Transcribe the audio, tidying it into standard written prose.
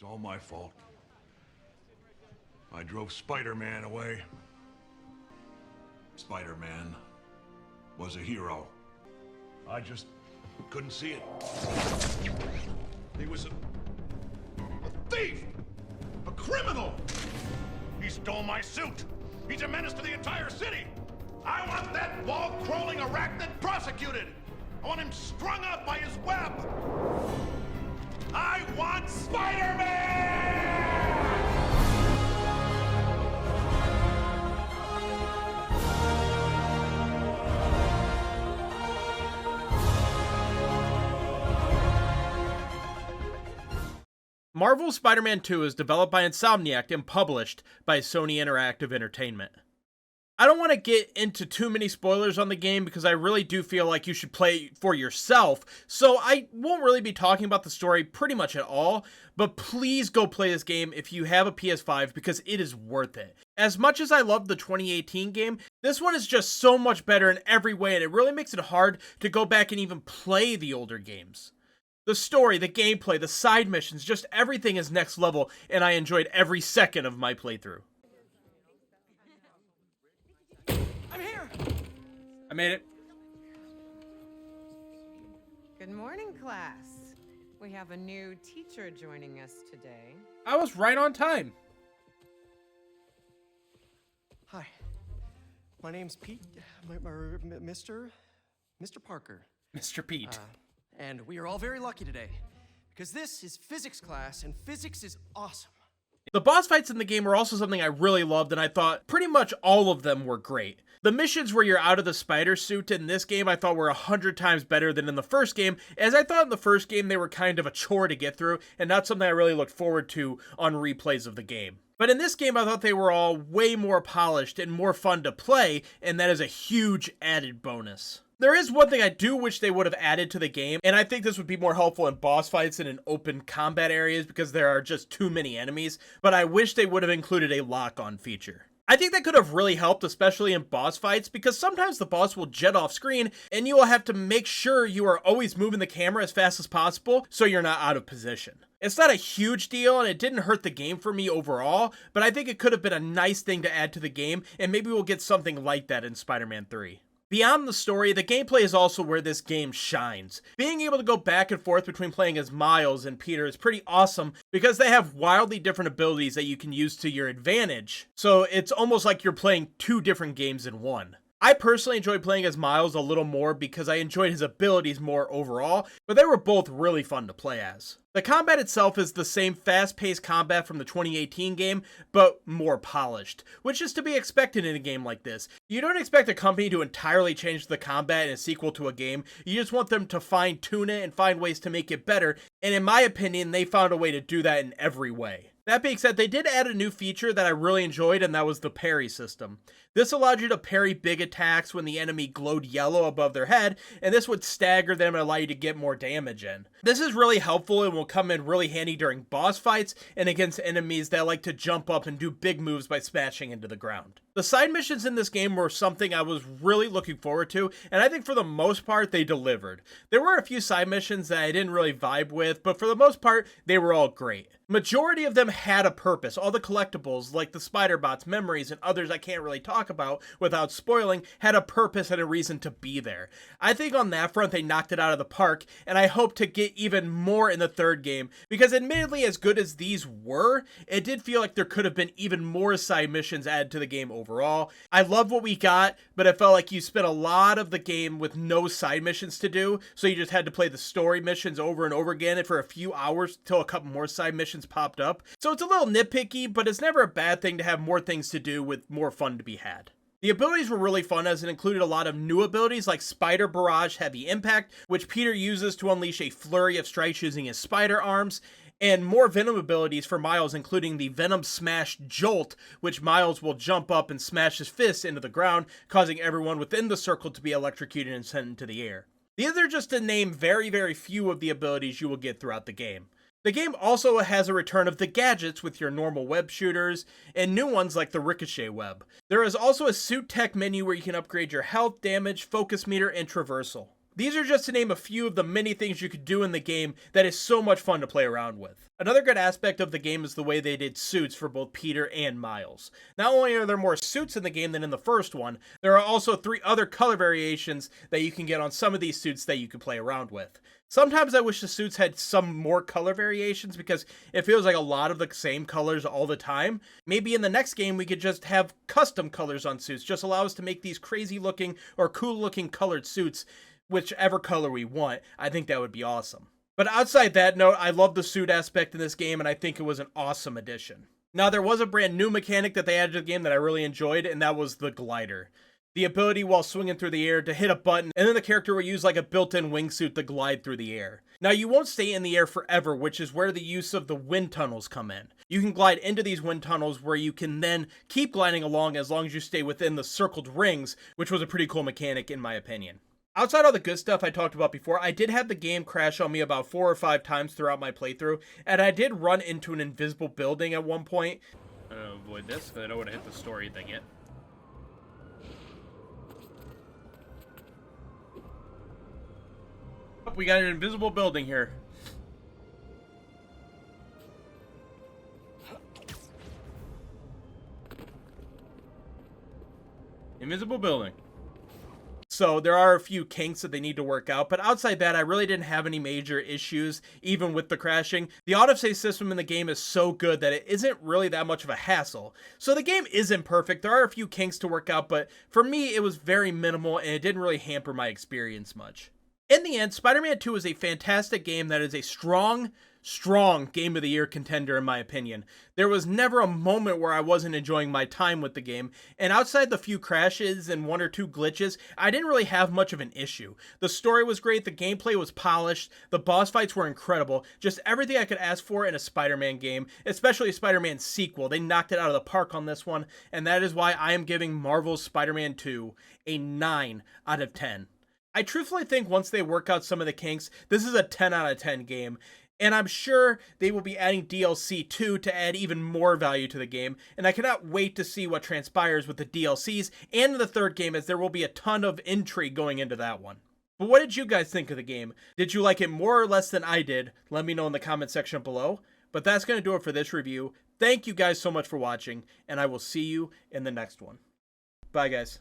all my fault. I drove Spider-Man away. Spider-Man was a hero. I just couldn't see it. He was a thief! A criminal! He stole my suit! He's a menace to the entire city! I want that wall-crawling arachnid prosecuted! I want him strung up by his web! I want Spider-Man! Marvel's Spider-Man 2 is developed by Insomniac and published by Sony Interactive Entertainment. I don't want to get into too many spoilers on the game because I really do feel like you should play for yourself, so I won't really be talking about the story pretty much at all, but please go play this game if you have a PS5 because it is worth it. As much as I love the 2018 game, this one is just so much better in every way, and it really makes it hard to go back and even play the older games. The story, the gameplay, the side missions, just everything is next level, and I enjoyed every second of my playthrough. I'm here! I made it. Good morning, class. We have a new teacher joining us today. I was right on time. Hi. My name's Pete. Mr. Parker. Mr. Pete. And we are all very lucky today, because this is physics class, and physics is awesome. The boss fights in the game were also something I really loved, and I thought pretty much all of them were great. The missions where you're out of the spider suit in this game I thought were 100 times better than in the first game, as I thought in the first game they were kind of a chore to get through, and not something I really looked forward to on replays of the game. But in this game I thought they were all way more polished and more fun to play, and that is a huge added bonus. There is one thing I do wish they would have added to the game, and I think this would be more helpful in boss fights and in open combat areas because there are just too many enemies, but I wish they would have included a lock-on feature. I think that could have really helped, especially in boss fights, because sometimes the boss will jet off screen, and you will have to make sure you are always moving the camera as fast as possible so you're not out of position. It's not a huge deal, and it didn't hurt the game for me overall, but I think it could have been a nice thing to add to the game, and maybe we'll get something like that in Spider-Man 3. Beyond the story, the gameplay is also where this game shines. Being able to go back and forth between playing as Miles and Peter is pretty awesome because they have wildly different abilities that you can use to your advantage. So it's almost like you're playing two different games in one. I personally enjoyed playing as Miles a little more because I enjoyed his abilities more overall, but they were both really fun to play as. The combat itself is the same fast-paced combat from the 2018 game, but more polished, which is to be expected in a game like this. You don't expect a company to entirely change the combat in a sequel to a game, you just want them to fine-tune it and find ways to make it better, and in my opinion, they found a way to do that in every way. That being said, they did add a new feature that I really enjoyed, and that was the parry system. This allowed you to parry big attacks when the enemy glowed yellow above their head, and this would stagger them and allow you to get more damage in. This is really helpful and will come in really handy during boss fights and against enemies that like to jump up and do big moves by smashing into the ground. The side missions in this game were something I was really looking forward to, and I think for the most part they delivered. There were a few side missions that I didn't really vibe with, but for the most part they were all great. Majority of them had a purpose. All the collectibles, like the spider bots, memories, and others I can't really talk about without spoiling, had a purpose and a reason to be there. I think on that front they knocked it out of the park, and I hope to get even more in the third game, because admittedly as good as these were, it did feel like there could have been even more side missions added to the game overall. I love what we got, but it felt like you spent a lot of the game with no side missions to do, so you just had to play the story missions over and over again and for a few hours till a couple more side missions popped up. So it's a little nitpicky, but it's never a bad thing to have more things to do with more fun to be had. The abilities were really fun as it included a lot of new abilities like Spider Barrage Heavy Impact, which Peter uses to unleash a flurry of strikes using his spider arms, and more Venom abilities for Miles, including the Venom Smash Jolt, which Miles will jump up and smash his fists into the ground, causing everyone within the circle to be electrocuted and sent into the air. These are just to name very few of the abilities you will get throughout the game. The game also has a return of the gadgets with your normal web shooters, and new ones like the Ricochet web. There is also a suit tech menu where you can upgrade your health, damage, focus meter, and traversal. These are just to name a few of the many things you could do in the game that is so much fun to play around with. Another good aspect of the game is the way they did suits for both Peter and Miles. Not only are there more suits in the game than in the first one, there are also 3 other color variations that you can get on some of these suits that you can play around with. Sometimes I wish the suits had some more color variations because it feels like a lot of the same colors all the time. Maybe in the next game we could just have custom colors on suits, just allow us to make these crazy looking or cool looking colored suits whichever color we want. I think that would be awesome. But outside that note, I love the suit aspect in this game and I think it was an awesome addition. Now there was a brand new mechanic that they added to the game that I really enjoyed, and that was the glider. The ability while swinging through the air to hit a button, and then the character will use like a built-in wingsuit to glide through the air. Now you won't stay in the air forever, which is where the use of the wind tunnels come in. You can glide into these wind tunnels where you can then keep gliding along as long as you stay within the circled rings, which was a pretty cool mechanic in my opinion. Outside all the good stuff I talked about before, I did have the game crash on me about 4 or 5 times throughout my playthrough, and I did run into an invisible building at one point. Avoid this, because I don't want to hit the story thing yet. We got an invisible building here. Invisible building. So there are a few kinks that they need to work out, but outside that, I really didn't have any major issues, even with the crashing. The autosave system in the game is so good that it isn't really that much of a hassle. So the game isn't perfect. There are a few kinks to work out, but for me, it was very minimal and it didn't really hamper my experience much. In the end, Spider-Man 2 is a fantastic game that is a strong Game of the Year contender in my opinion. There was never a moment where I wasn't enjoying my time with the game, and outside the few crashes and 1 or 2 glitches, I didn't really have much of an issue. The story was great, the gameplay was polished, the boss fights were incredible, just everything I could ask for in a Spider-Man game, especially a Spider-Man sequel. They knocked it out of the park on this one, and that is why I am giving Marvel's Spider-Man 2 a 9 out of 10. I truthfully think once they work out some of the kinks, this is a 10 out of 10 game. And I'm sure they will be adding DLC too to add even more value to the game, and I cannot wait to see what transpires with the DLCs and the 3rd game, as there will be a ton of intrigue going into that one. But what did you guys think of the game? Did you like it more or less than I did? Let me know in the comment section below. But that's going to do it for this review. Thank you guys so much for watching, and I will see you in the next one. Bye guys.